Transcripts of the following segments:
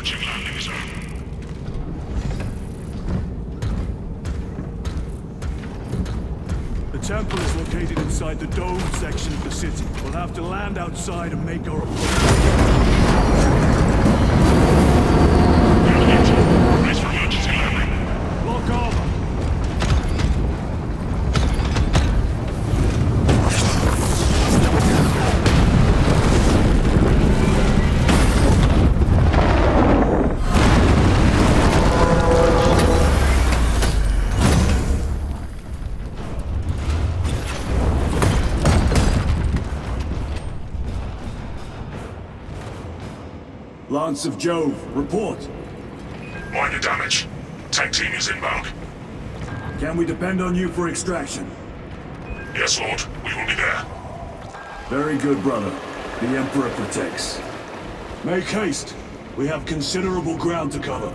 Approaching landing zone. The temple is located inside the domed section of the city. We'll have to land outside and make our approach. Brace for emergency landing. Lock armor. Lance of Jove, report. Minor damage. Tank team is inbound. Can we depend on you for extraction? Yes, Lord. We will be there. Very good, brother. The Emperor protects. Make haste. We have considerable ground to cover.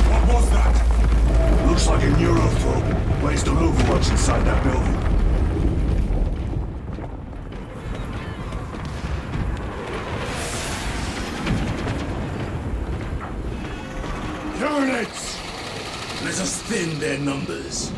What was that? Looks like a neuroprobe. Placed on overwatch inside that building. Units! Let us thin their numbers.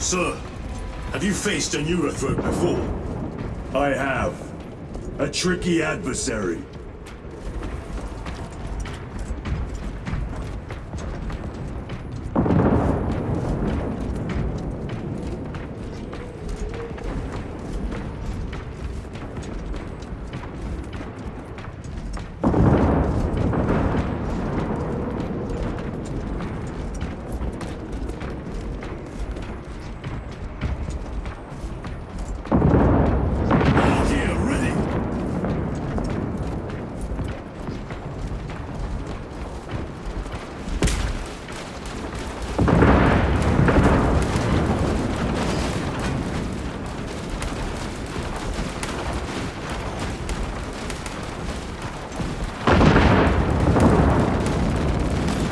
Sir, have you faced a neurothrope before? I have. A tricky adversary.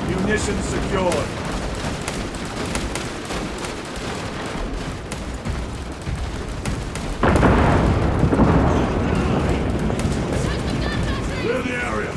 Munitions secured. Clear the area.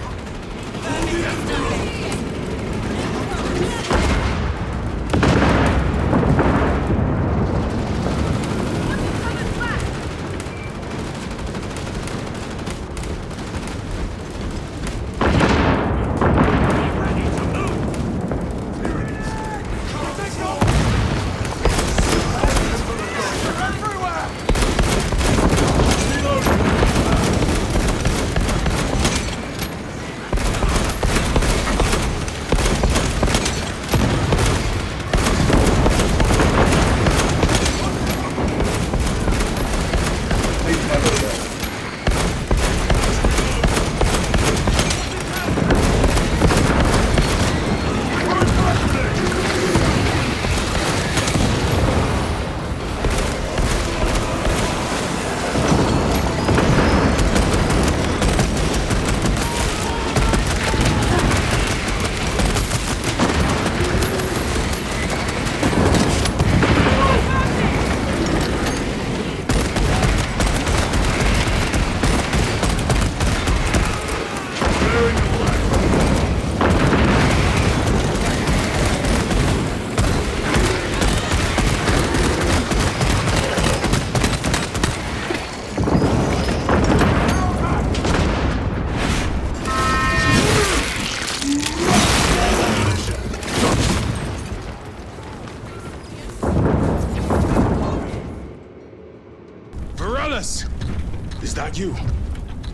Is that you?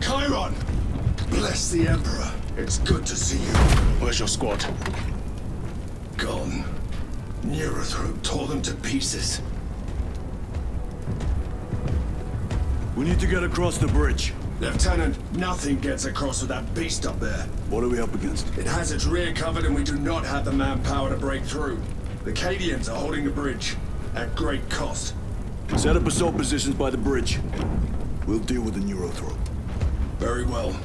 Chiron! Bless the Emperor. It's good to see you. Where's your squad? Gone. Neurothroat tore them to pieces. We need to get across the bridge. Lieutenant, nothing gets across with that beast up there. What are we up against? It has its rear covered and we do not have the manpower to break through. The Cadians are holding the bridge, at great cost. Set up assault positions by the bridge. We'll deal with the Neurothroat. Very well.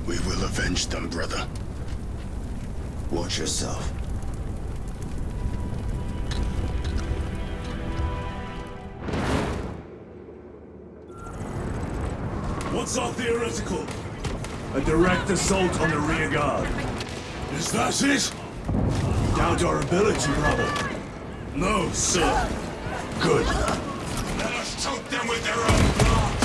We will avenge them, brother. Watch yourself. What's our theoretical? A direct assault on the rear guard. Is that it? Doubt our ability, Bravo. No, sir. Good. Let us choke them with their own blood!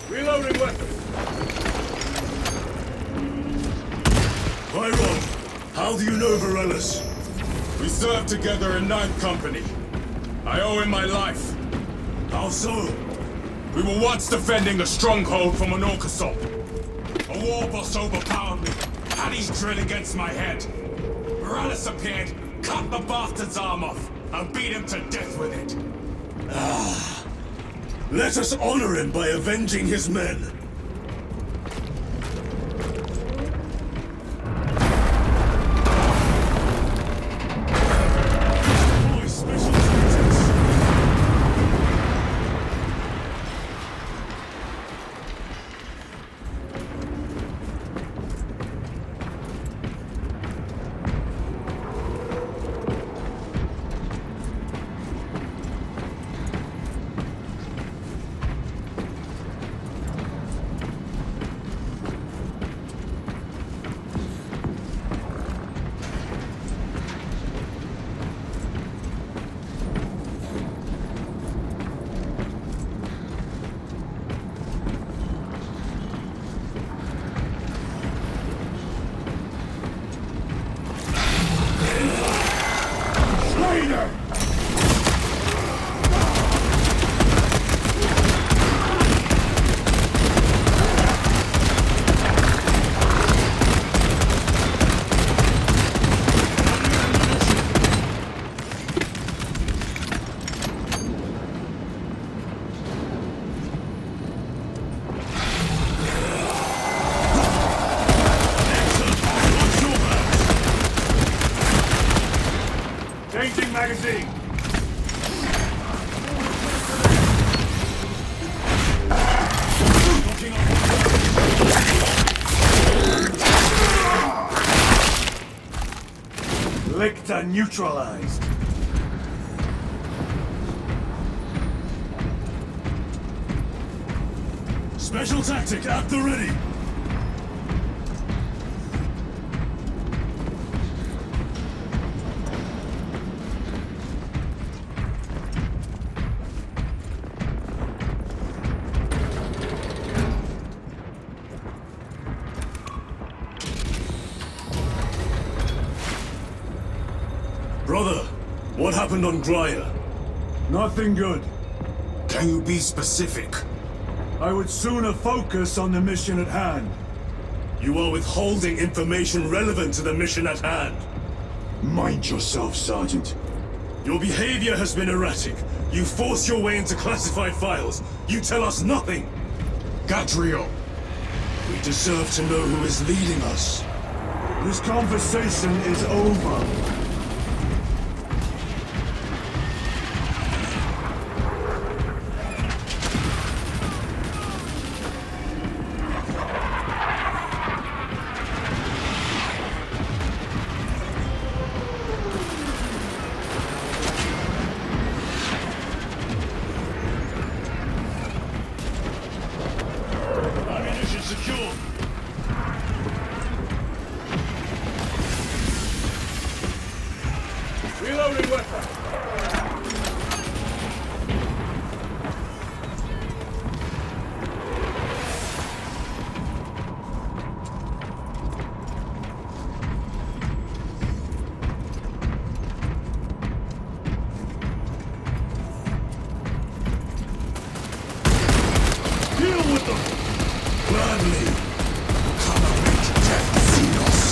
Reloading weapon. Byron, how do you know Varellus? We served together in 9th Company. I owe him my life. How so? We were once defending a stronghold from an orc assault. A war boss overpowered me, had his drill against my head. Varellus appeared, cut the bastard's arm off, and beat him to death with it. Let us honor him by avenging his men. Boy, special tactics. Changing magazine. Lictor neutralized. Special tactic at the ready. Brother, what happened on Grya? Nothing good. Can you be specific? I would sooner focus on the mission at hand. You are withholding information relevant to the mission at hand. Mind yourself, Sergeant. Your behavior has been erratic. You force your way into classified files. You tell us nothing. Gadriel, we deserve to know who is leading us. This conversation is over. them! Gladly! Come and meet death, Xenos!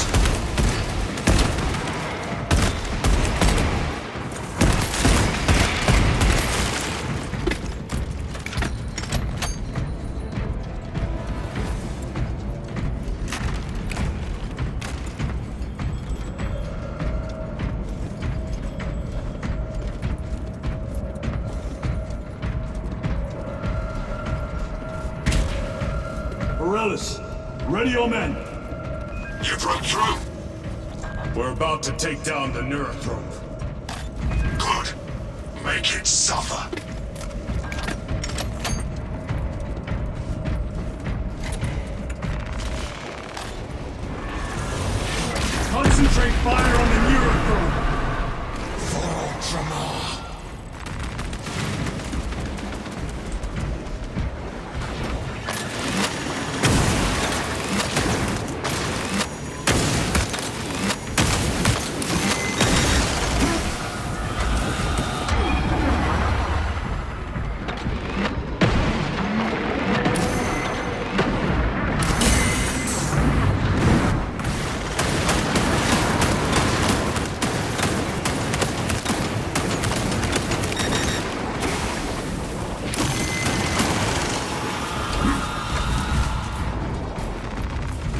Morellis, ready your men! You broke through? We're about to take down the Neurothrope. Good. Make it suffer. Concentrate fire on the Neurothrope! For Ultramar.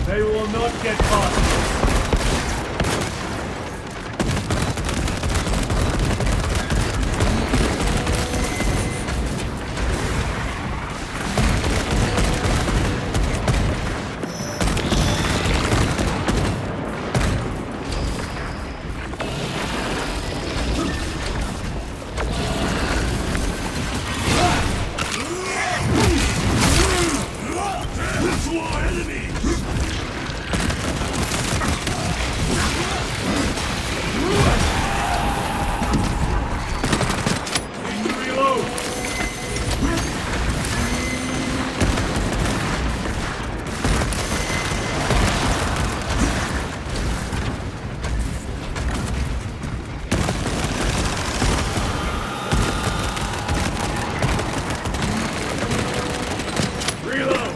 They will not get past us. To our enemies! Reload! Reload!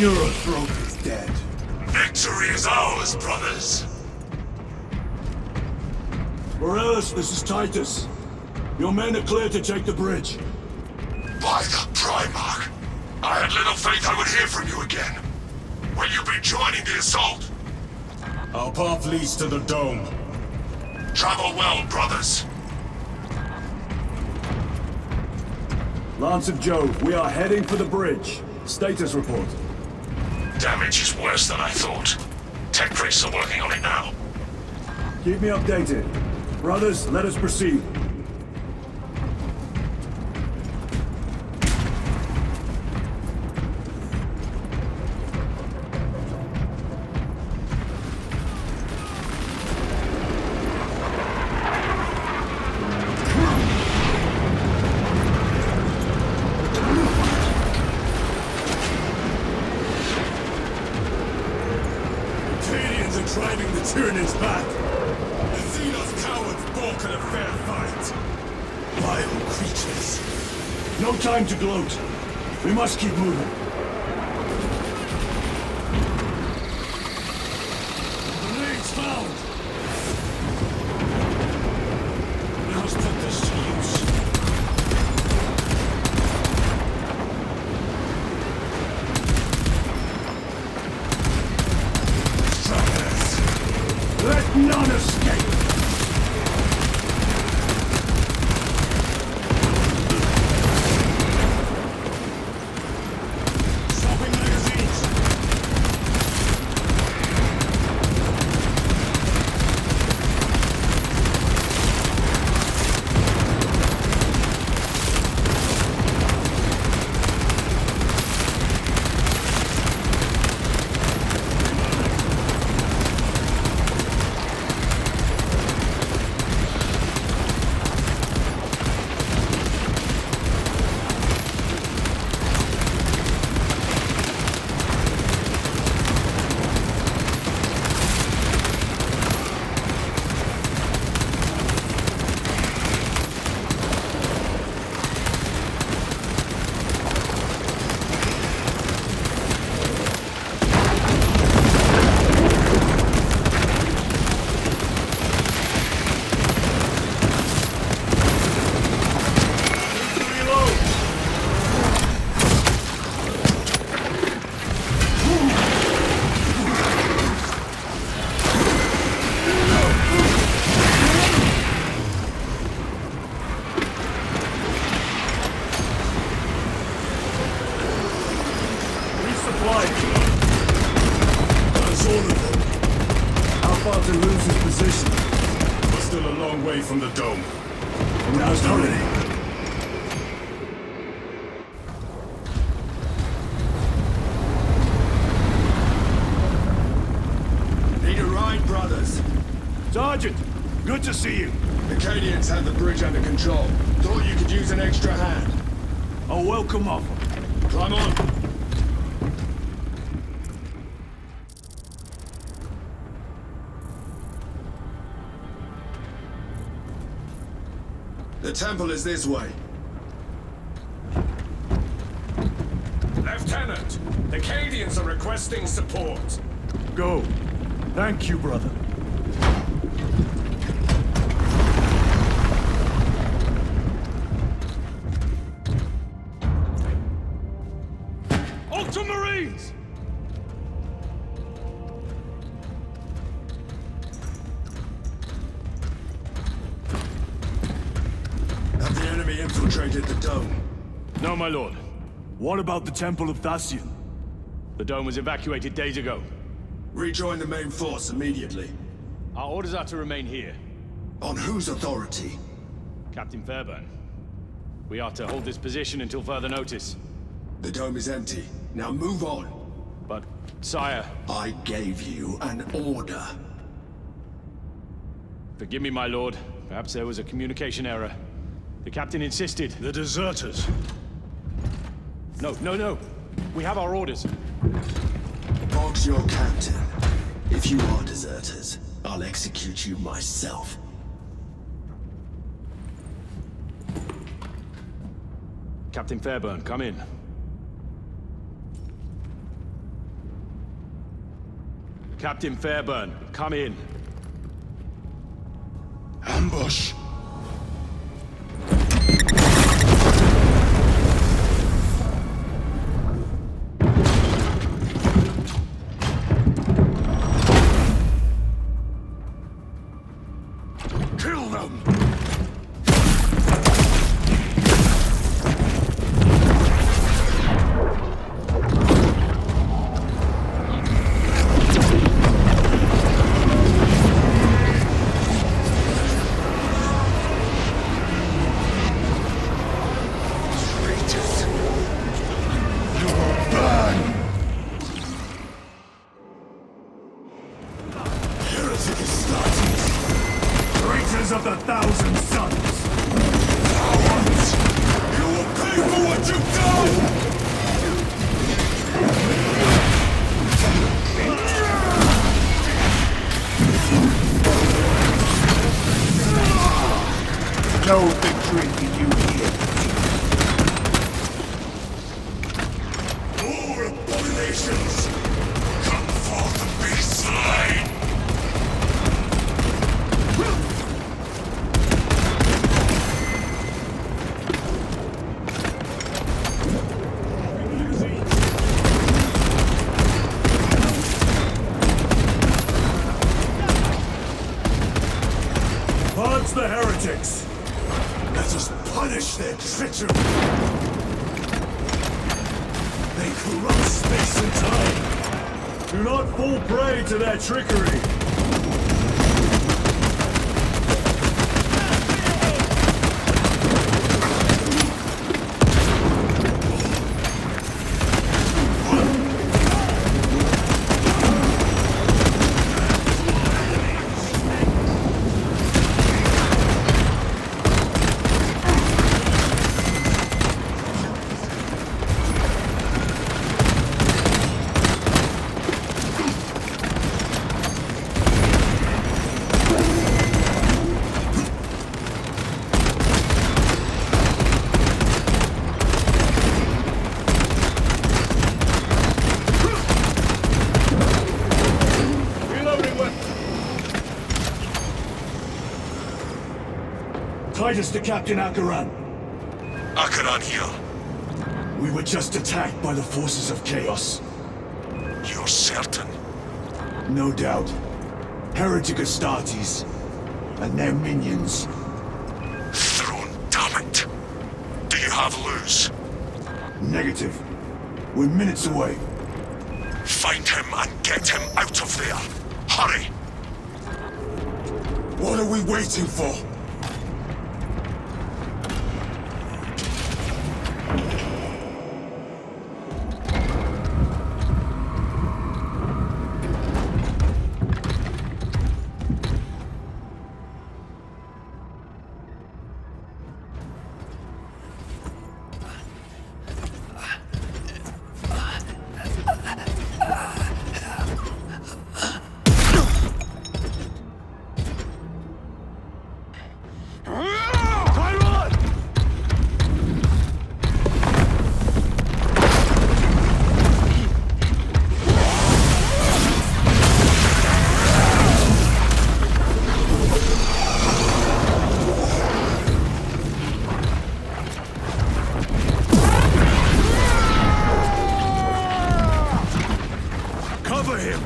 Neurothrope is dead. Victory is ours, brothers. Morellis, this is Titus. Your men are clear to take the bridge. By the Primarch, I had little faith I would hear from you again. Will you be joining the assault? Our path leads to the dome. Travel well, brothers. Lance of Jove, we are heading for the bridge. Status report. Damage is worse than I thought. Tech priests are working on it now. Keep me updated. Brothers, let us proceed. Driving the Tyranids back! The Xenos cowards balk at a fair fight! Vile creatures! No time to gloat. We must keep moving. Grenades found! We must put this to use. alive! That's all of them. How far to lose his position? We're still a long way from the dome. Now's the ready. Need a ride, brothers? Sergeant, good to see you. The Cadians had the bridge under control. Thought you could use an extra hand. A welcome offer. Climb on. The temple is this way. Lieutenant, the Cadians are requesting support. Go. Thank you, brother. Ultramarines! Have the enemy infiltrated the dome? No, my lord. What about the Temple of Thasian? The dome was evacuated days ago. Rejoin the main force immediately. Our orders are to remain here. On whose authority? Captain Fairburn. We are to hold this position until further notice. The dome is empty. Now move on. But, sire, I gave you an order. forgive me, my lord. Perhaps there was a communication error. The captain insisted. The deserters. No. We have our orders. Boggs your captain. If you are deserters, I'll execute you myself. Captain Fairburn, come in. Captain Fairburn, come in. Ambush! Kill them! Of the Thousand Sons! Cowards! You will pay for what you've done! No victory for you here. All abominations, come forth and be slain! Purge the heretics! Let us punish their treachery! They corrupt space and time! Do not fall prey to their trickery! Titus to Captain Akaran. Akaran here. We were just attacked by the forces of chaos. You're certain? No doubt. Heretic Astartes. And their minions. Throne, damn it! Do you have loose? Negative. We're minutes away. Find him and get him out of there. Hurry! What are we waiting for? Cover him!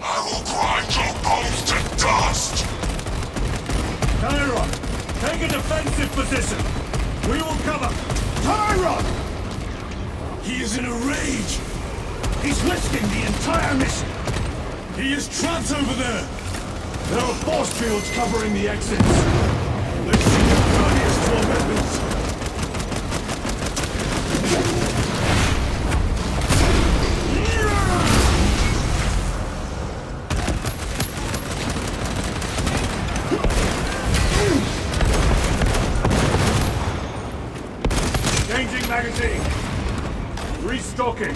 I will grind your bones to dust! Tyron, take a defensive position! We will cover! Tyron! He is in a rage! He's risking the entire mission! He is trapped over there! There are force fields covering the exits! Let's see the dirtiest of our weapons! Changing magazine! Restocking!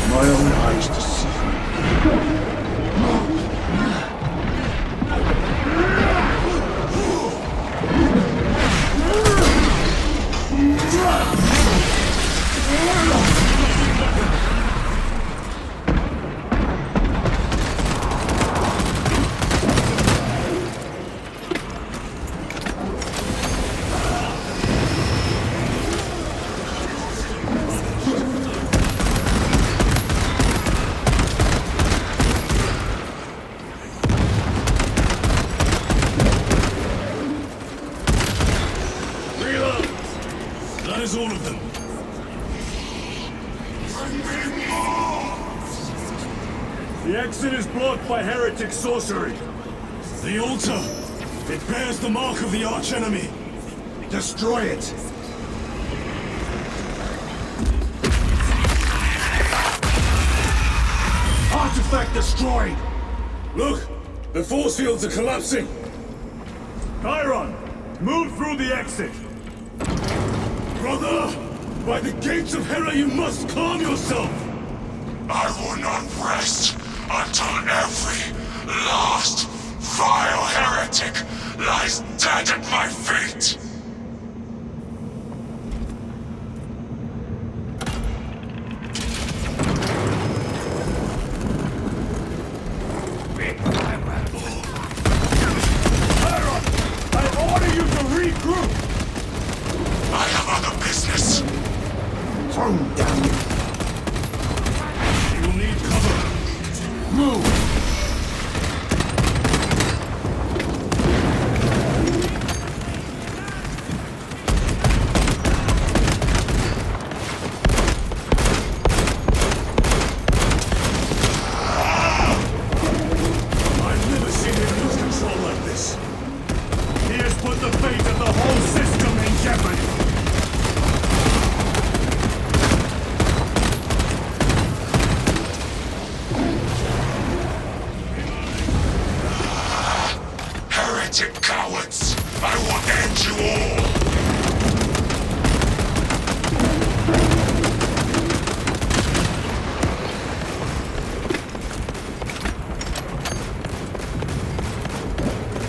My own eyes to see. That is all of them. The exit is blocked by heretic sorcery. The altar! It bears the mark of the archenemy. Destroy it! Artifact destroyed! Look! The force fields are collapsing! Chiron! Move through the exit! Brother! By the gates of Hera, you must calm yourself! I will not rest until every last vile heretic lies dead at my feet! Chiron! I order you to regroup! I have other business. Tongue down! You will need cover. Move! I've never seen him lose control like this. He has put the fate of the whole system in jeopardy. Heretic cowards! I will end you all!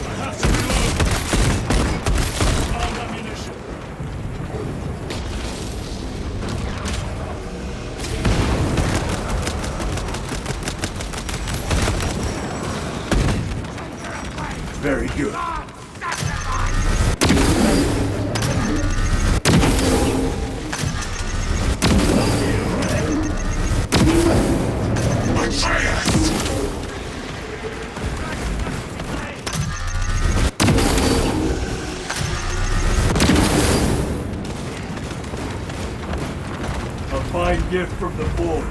I have to reload. Armed ammunition. Very good. gift from the Forge.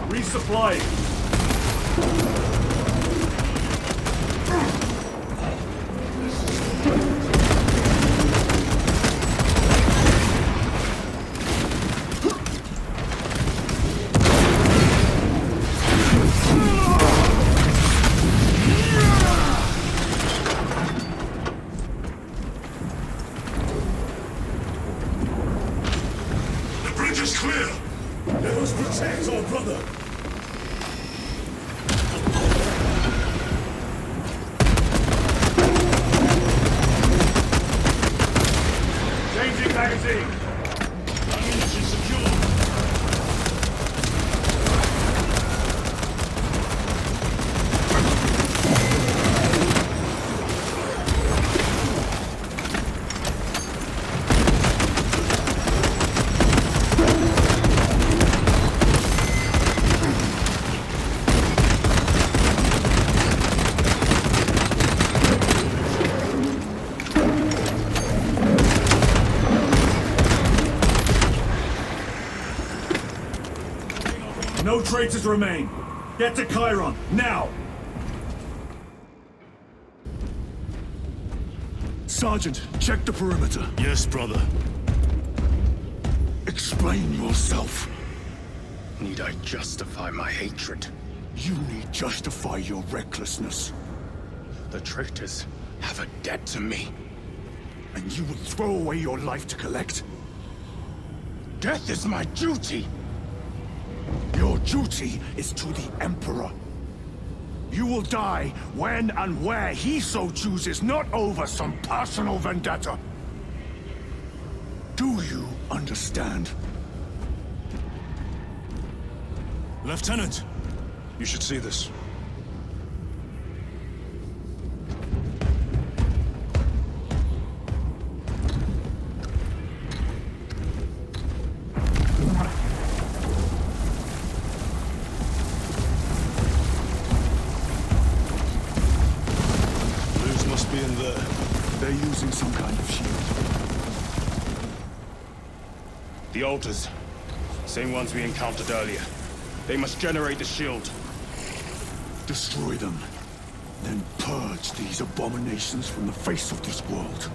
Resupplying. The bridge is clear. Let us protect our brother. Changing magazine. Ammunition secure. No traitors remain. Get to Chiron, now! Sergeant, check the perimeter. Yes, brother. Explain yourself. Need I justify my hatred? You need justify your recklessness. The traitors have a debt to me. And you would throw away your life to collect? Death is my duty! Your duty is to the Emperor. You will die when and where he so chooses, not over some personal vendetta. Do you understand? Lieutenant, you should see this. Blues must be in there. They're using some kind of shield. The altars. Same ones we encountered earlier. They must generate the shield. Destroy them. Then purge these abominations from the face of this world.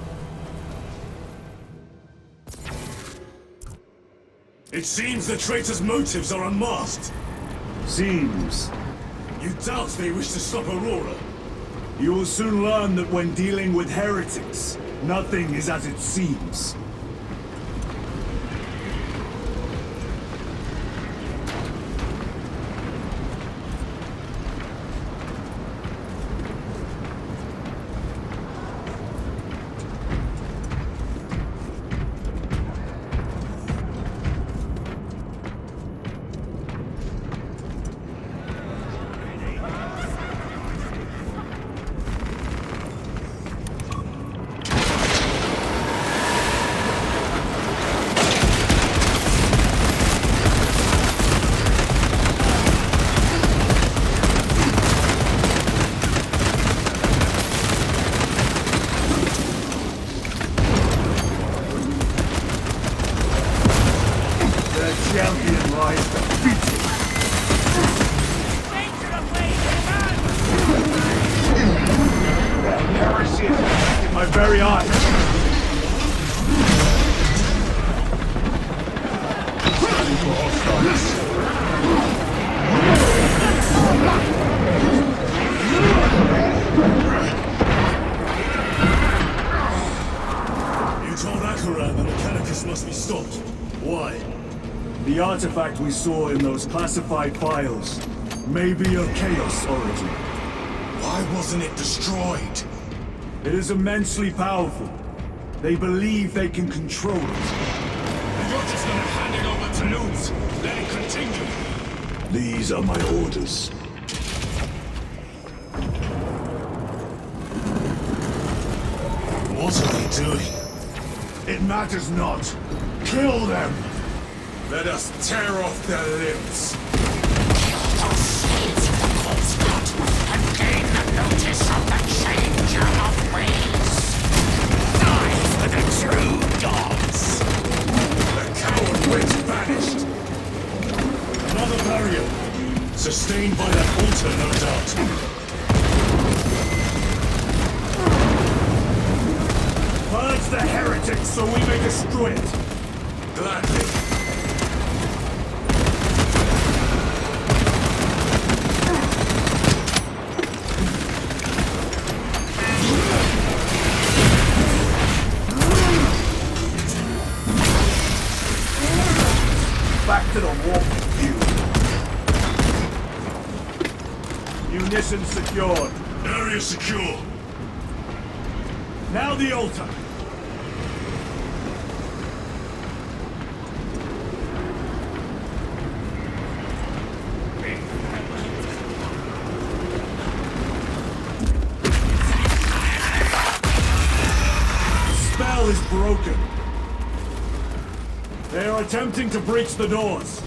It seems the traitors' motives are unmasked. Seems. You doubt they wish to stop Aurora? You will soon learn that when dealing with heretics, nothing is as it seems. Champion lies defeated. Heresy is in my very eyes. You told Akaran the Mechanicus must be stopped. Why? The artifact we saw in those classified files may be of Chaos origin. Why wasn't it destroyed? It is immensely powerful. They believe they can control it. And you're just gonna hand it over to Newt? Let it continue? These are my orders. What are they doing? It matters not. Kill them! Let us tear off their limbs. Those slaves of the corpse plot and gain the notice of the changer of ways. Die for the true gods. The coward witch vanished. Another barrier. Sustained by that altar, no doubt. Purge the heretics so we may destroy it. Gladly. Back to the warp view. Munitions secured. Area secure. Now the altar. Spell is broken. They are attempting to breach the doors.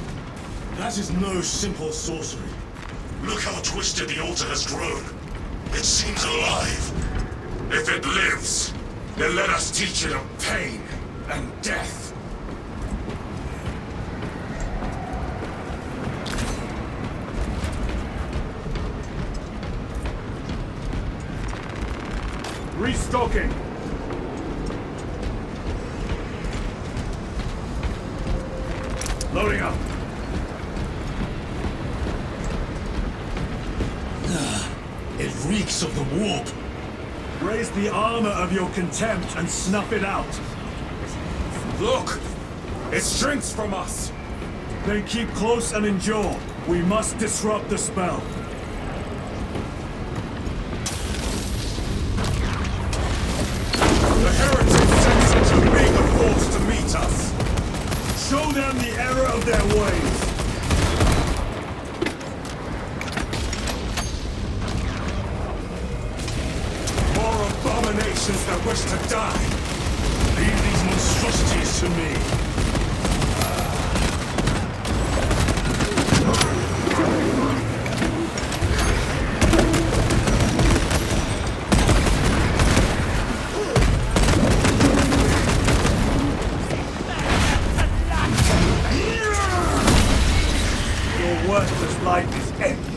That is no simple sorcery. Look how twisted the altar has grown. It seems alive. If it lives, then let us teach it of pain and death. Restocking. Loading up. It reeks of the warp. Raise the armor of your contempt and snuff it out. Look! It shrinks from us! Then keep close and endure. We must disrupt the spell. The heretics sent such a big force to meet us! Show them the error of their ways. More abominations that wish to die! Leave these monstrosities to me. Your worthless life is empty.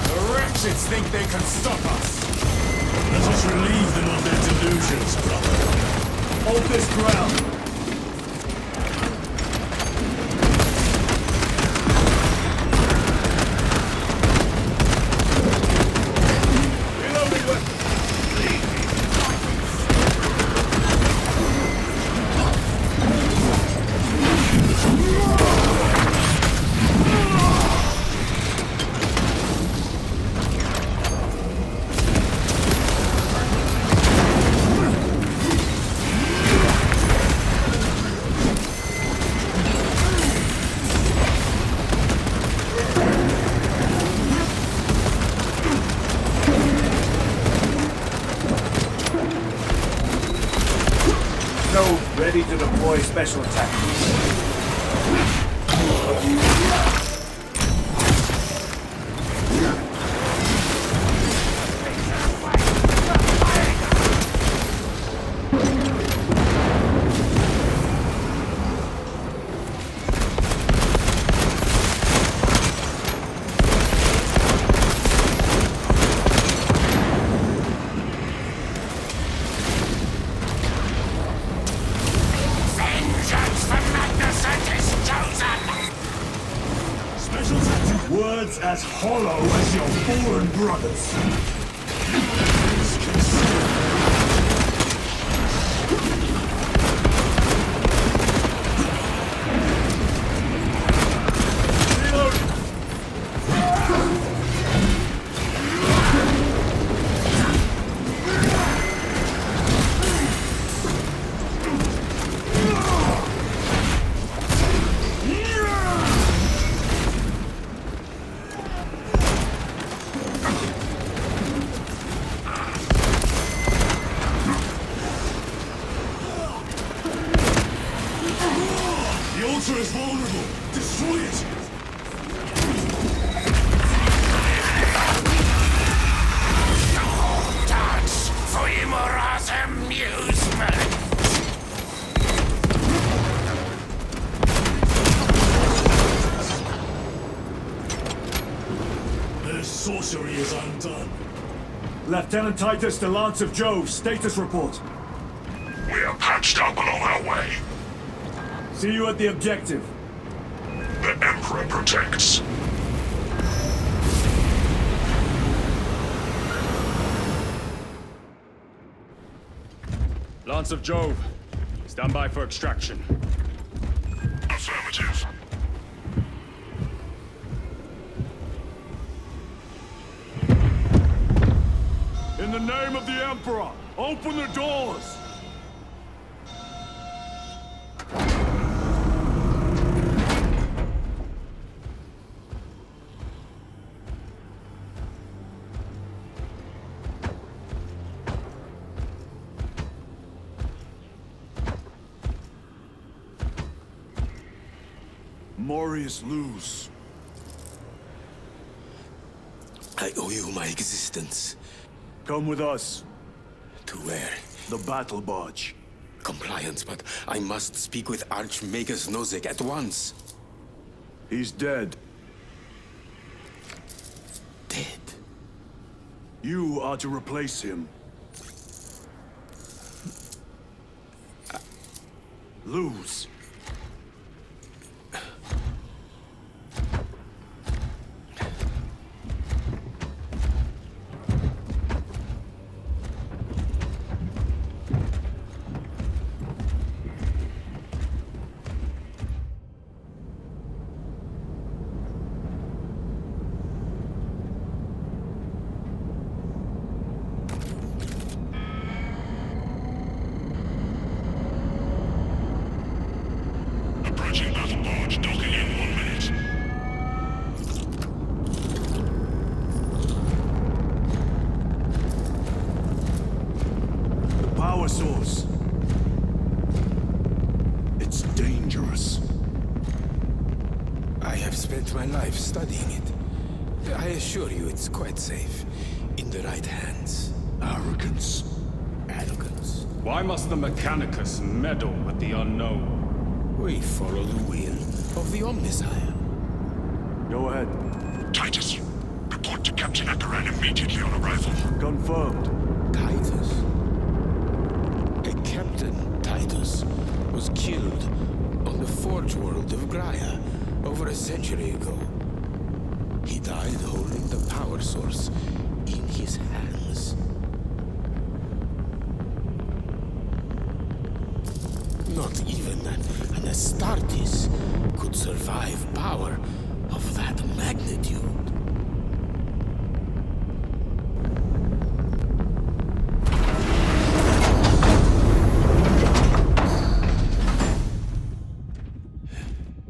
The wretches think they can stop us! Let us relieve them of their delusions, brother. Hold this ground. Reloading weapon. Ready to deploy special tactics. Words as hollow as your fallen brothers. sorcery is undone. Lieutenant Titus, the Lance of Jove, status report. We are patched up along our way. See you at the objective. The Emperor protects. Lance of Jove, stand by for extraction. Affirmative. In the name of the Emperor, open the doors! Morius lose. I owe you my existence. Come with us. To where? The battle barge. Compliance, but I must speak with Archmagus Nozick at once. He's dead. Dead? You are to replace him. Lose. Approaching battle barge, docking in 1 minute. The power source. It's dangerous. I have spent my life studying it. I assure you it's quite safe. In the right hands. Arrogance. Arrogance. Why must the Mechanicus meddle with the unknown? We follow the will of the Omniscient. Go ahead. Titus, report to Captain Akaran immediately on arrival. Confirmed. Titus? A Captain Titus was killed on the Forge world of Graia over a century ago. He died holding the power source in his hands. Not even an Astartes could survive power of that magnitude.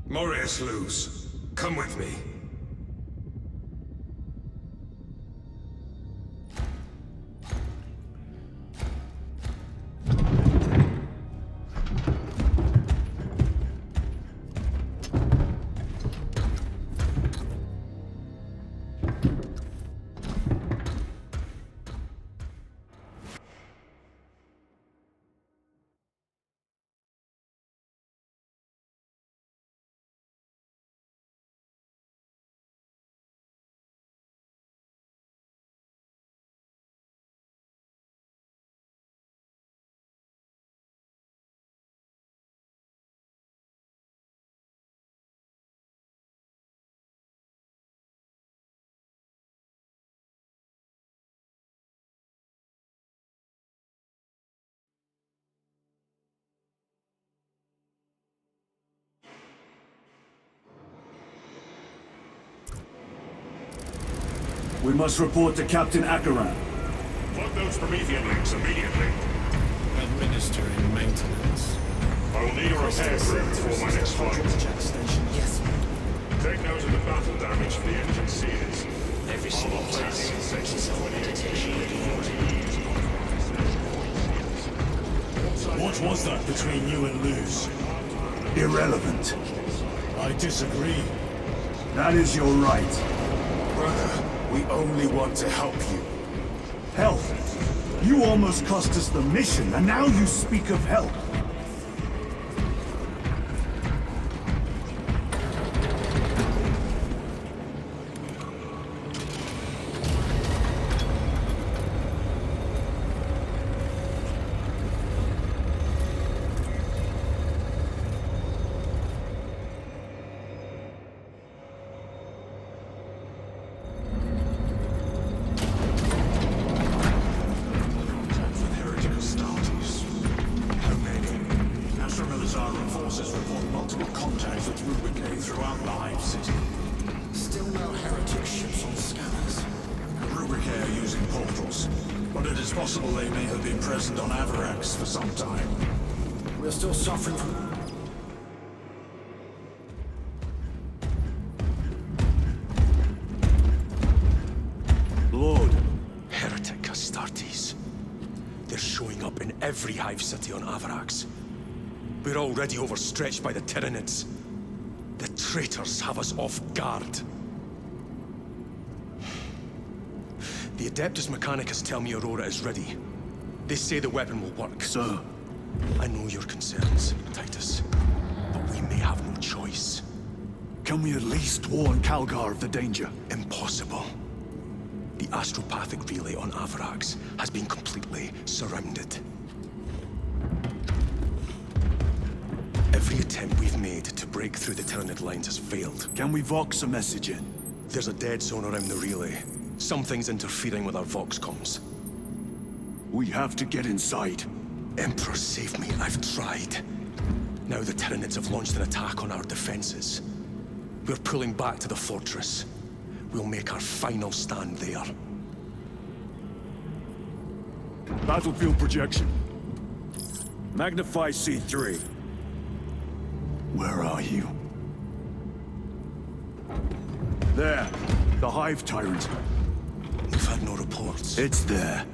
Morius lose. Come with me. We must report to Captain Akaran. Plug those Promethean links immediately. Administering maintenance. I will need a repair crew before my next flight. Yes. Take note of the battle damage for the engine seals. Every single task is a meditation. What was that between you and Luz? Irrelevant. I disagree. That is your right. Brother, we only want to help you. Help? You almost cost us the mission, and now you speak of help. but it is possible they may have been present on Avarax for some time. We're still suffering from... Lord, Heretic Astartes. They're showing up in every hive city on Avarax. We're already overstretched by the Tyranids. The traitors have us off guard. The Adeptus Mechanicus tell me Aurora is ready. They say the weapon will work. sir, I know your concerns, Titus, but we may have no choice. can we at least warn Calgar of the danger? Impossible. The astropathic relay on Avarax has been completely surrounded. Every attempt we've made to break through the Tyranid lines has failed. Can we vox a message in? There's a dead zone around the relay. Something's interfering with our vox comms. We have to get inside. Emperor, save me. I've tried. Now the Tyranids have launched an attack on our defenses. We're pulling back to the fortress. We'll make our final stand there. Battlefield projection. Magnify C3. Where are you? There. The Hive Tyrant. We've had no reports. It's there.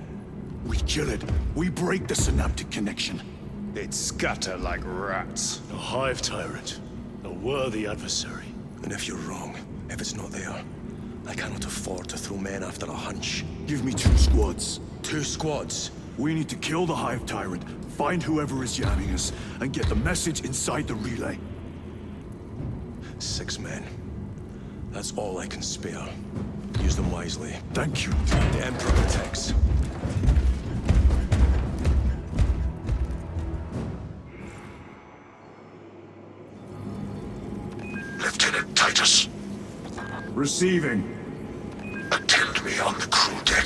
We kill it. We break the synaptic connection. They'd scatter like rats. A Hive Tyrant. A worthy adversary. And if you're wrong, if it's not there, I cannot afford to throw men after a hunch. Give me 2 squads. 2 squads? We need to kill the Hive Tyrant, find whoever is jamming us, and get the message inside the relay. 6 men. That's all I can spare. Use them wisely. Thank you. The Emperor protects. Lieutenant Titus, Receiving. attend me on the crew deck.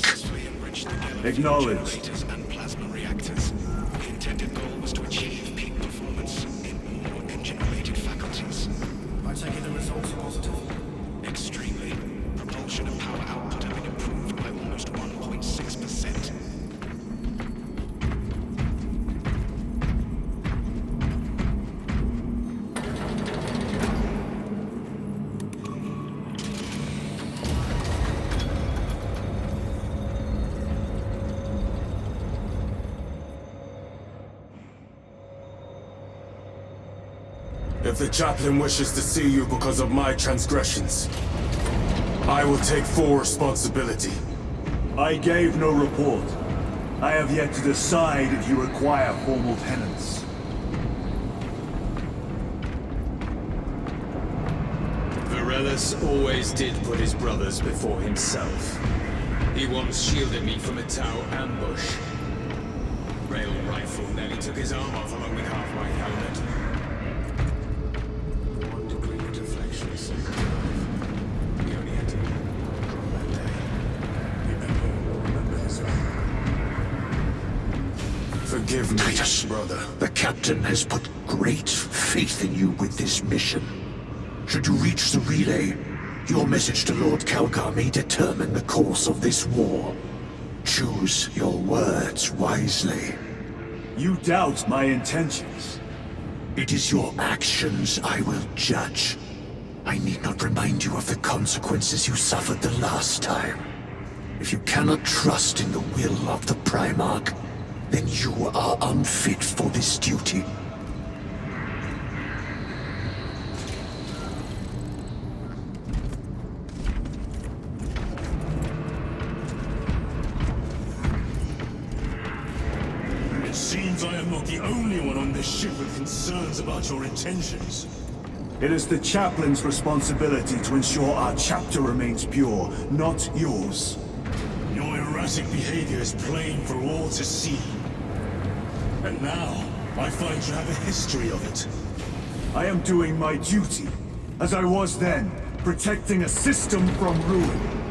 Acknowledged. and plasma reactors. The intended goal was to achieve peak performance in all engine-related faculties. I take it the results are positive? Extremely. Propulsion and power output have been improved by almost 1.6%. If the chaplain wishes to see you because of my transgressions, I will take full responsibility. I gave no report. I have yet to decide if you require formal penance. Varellus always did put his brothers before himself. He once shielded me from a Tau ambush. Rail rifle nearly took his arm off along with half my helmet. 1 degree of deflection saved my life. We only had to drop that day. Remember this one. Forgive me, Titus, brother. the captain has put great faith in you with this mission. Should you reach the relay, your message to Lord Calgar may determine the course of this war. Choose your words wisely. You doubt my intentions. It is your actions I will judge. I need not remind you of the consequences you suffered the last time. If you cannot trust in the will of the Primarch, then you are unfit for this duty. It seems I am not the only one on this ship with concerns about your intentions. It is the chaplain's responsibility to ensure our chapter remains pure, not yours. Your erratic behavior is plain for all to see. And now, I find you have a history of it. I am doing my duty, as I was then, protecting a system from ruin.